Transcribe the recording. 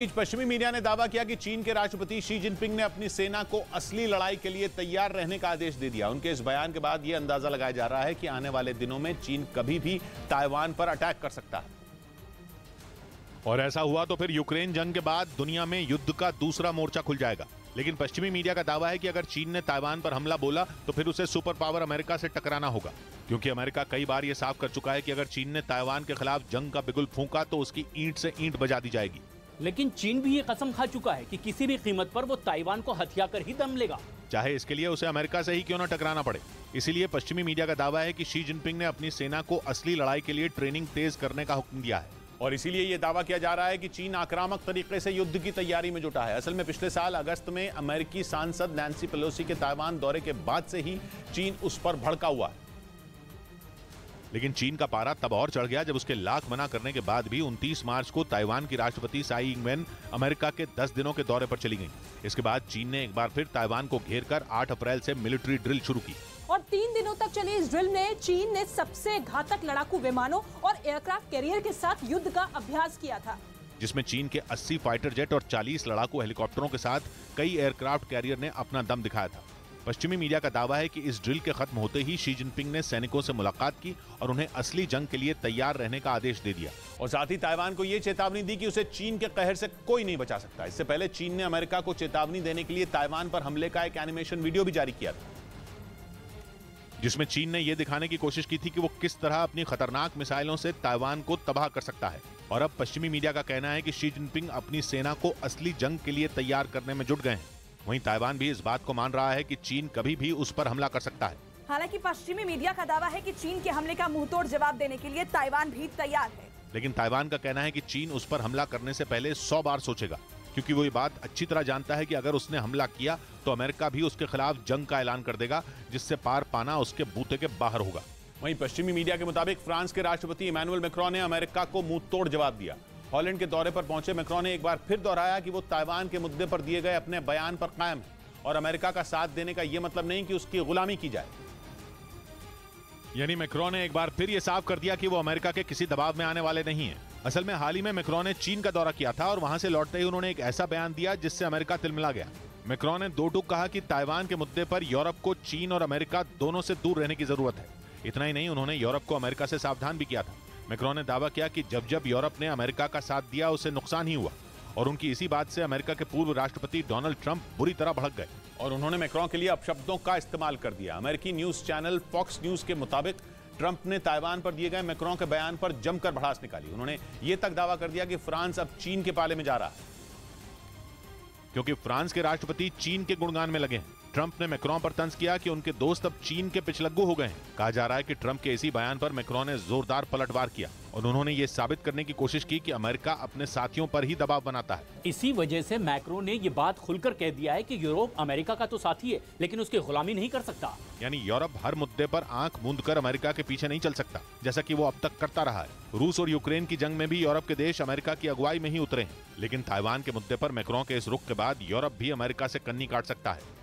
पश्चिमी मीडिया ने दावा किया कि चीन के राष्ट्रपति शी जिनपिंग ने अपनी सेना को असली लड़ाई के लिए तैयार रहने का आदेश दे दिया। उनके इस बयान के बाद यह अंदाजा लगाया जा रहा है कि आने वाले दिनों में चीन कभी भी ताइवान पर अटैक कर सकता है। और ऐसा हुआ तो फिर यूक्रेन जंग के बाद दुनिया में युद्ध का दूसरा मोर्चा खुल जाएगा। लेकिन पश्चिमी मीडिया का दावा है कि अगर चीन ने ताइवान पर हमला बोला तो फिर उसे सुपर पावर अमेरिका से टकराना होगा, क्योंकि अमेरिका कई बार यह साफ कर चुका है कि अगर चीन ने ताइवान के खिलाफ जंग का बिगुल फूंका तो उसकी ईंट से ईंट बजा दी जाएगी। लेकिन चीन भी ये कसम खा चुका है कि किसी भी कीमत पर वो ताइवान को हथिया कर ही दम लेगा, चाहे इसके लिए उसे अमेरिका से ही क्यों न टकराना पड़े। इसीलिए पश्चिमी मीडिया का दावा है कि शी जिनपिंग ने अपनी सेना को असली लड़ाई के लिए ट्रेनिंग तेज करने का हुक्म दिया है। और इसीलिए यह दावा किया जा रहा है कि चीन आक्रामक तरीके से युद्ध की तैयारी में जुटा है। असल में पिछले साल अगस्त में अमेरिकी सांसद नैन्सी पेलोसी के ताइवान दौरे के बाद से ही चीन उस पर भड़का हुआ है। लेकिन चीन का पारा तब और चढ़ गया जब उसके लाख मना करने के बाद भी 29 मार्च को ताइवान की राष्ट्रपति साई इंग-वेन अमेरिका के 10 दिनों के दौरे पर चली गईं। इसके बाद चीन ने एक बार फिर ताइवान को घेरकर 8 अप्रैल से मिलिट्री ड्रिल शुरू की। और 3 दिनों तक चली इस ड्रिल में चीन ने सबसे घातक लड़ाकू विमानों और एयरक्राफ्ट कैरियर के साथ युद्ध का अभ्यास किया था, जिसमें चीन के 80 फाइटर जेट और 40 लड़ाकू हेलीकॉप्टरों के साथ कई एयरक्राफ्ट कैरियर ने अपना दम दिखाया था। पश्चिमी मीडिया का दावा है कि इस ड्रिल के खत्म होते ही शी जिनपिंग ने सैनिकों से मुलाकात की और उन्हें असली जंग के लिए तैयार रहने का आदेश दे दिया। और साथ ही ताइवान को यह चेतावनी दी कि उसे चीन के कहर से कोई नहीं बचा सकता। इससे पहले चीन ने अमेरिका को चेतावनी देने के लिए ताइवान पर हमले का एक एनिमेशन वीडियो भी जारी किया था, जिसमें चीन ने यह दिखाने की कोशिश की थी कि वो किस तरह अपनी खतरनाक मिसाइलों से ताइवान को तबाह कर सकता है। और अब पश्चिमी मीडिया का कहना है कि शी जिनपिंग अपनी सेना को असली जंग के लिए तैयार करने में जुट गए हैं। वहीं ताइवान भी इस बात को मान रहा है कि चीन कभी भी उस पर हमला कर सकता है। हालांकि पश्चिमी मीडिया का दावा है कि चीन के हमले का मुंहतोड़ जवाब देने के लिए ताइवान भी तैयार है। लेकिन ताइवान का कहना है कि चीन उस पर हमला करने से पहले 100 बार सोचेगा, क्योंकि वो ये बात अच्छी तरह जानता है कि अगर उसने हमला किया तो अमेरिका भी उसके खिलाफ जंग का ऐलान कर देगा, जिससे पार पाना उसके बूते के बाहर होगा। वहीं पश्चिमी मीडिया के मुताबिक फ्रांस के राष्ट्रपति इमैनुअल मैक्रों ने अमेरिका को मुंहतोड़ जवाब दिया। हॉलैंड के दौरे पर पहुंचे मैक्रों ने एक बार फिर दोहराया कि वो ताइवान के मुद्दे पर दिए गए अपने बयान पर कायम है और अमेरिका का साथ देने का यह मतलब नहीं कि उसकी गुलामी की जाए। यानी मैक्रों ने एक बार फिर यह साफ कर दिया कि वो अमेरिका के किसी दबाव में आने वाले नहीं हैं। असल में हाल ही में मैक्रों ने चीन का दौरा किया था और वहां से लौटते ही उन्होंने एक ऐसा बयान दिया जिससे अमेरिका तिलमिला गया। मैक्रों ने दो टूक कहा कि ताइवान के मुद्दे पर यूरोप को चीन और अमेरिका दोनों से दूर रहने की जरूरत है। इतना ही नहीं, उन्होंने यूरोप को अमेरिका से सावधान भी किया था। मैक्रों ने दावा किया कि जब जब यूरोप ने अमेरिका का साथ दिया उसे नुकसान ही हुआ और उनकी इसी बात से अमेरिका के पूर्व राष्ट्रपति डोनाल्ड ट्रंप बुरी तरह भड़क गए और उन्होंने मैक्रों के लिए अपशब्दों का इस्तेमाल कर दिया। अमेरिकी न्यूज चैनल फॉक्स न्यूज के मुताबिक ट्रंप ने ताइवान पर दिए गए मैक्रों के बयान पर जमकर भड़ास निकाली। उन्होंने यह तक दावा कर दिया कि फ्रांस अब चीन के पाले में जा रहा है, क्योंकि फ्रांस के राष्ट्रपति चीन के गुणगान में लगे हैं। ट्रंप ने मैक्रों पर तंज किया कि उनके दोस्त अब चीन के पिछलग्गू हो गए हैं। कहा जा रहा है कि ट्रंप के इसी बयान पर मैक्रों ने जोरदार पलटवार किया और उन्होंने ये साबित करने की कोशिश की कि अमेरिका अपने साथियों पर ही दबाव बनाता है। इसी वजह से मैक्रों ने ये बात खुलकर कह दिया है कि यूरोप अमेरिका का तो साथी है, लेकिन उसकी गुलामी नहीं कर सकता। यानी यूरोप हर मुद्दे पर आंख मूंद कर अमेरिका के पीछे नहीं चल सकता, जैसा कि वो अब तक करता रहा है। रूस और यूक्रेन की जंग में भी यूरोप के देश अमेरिका की अगुवाई में ही उतरे हैं, लेकिन ताइवान के मुद्दे पर मैक्रों के इस रुख के बाद यूरोप भी अमेरिका से कन्नी काट सकता है।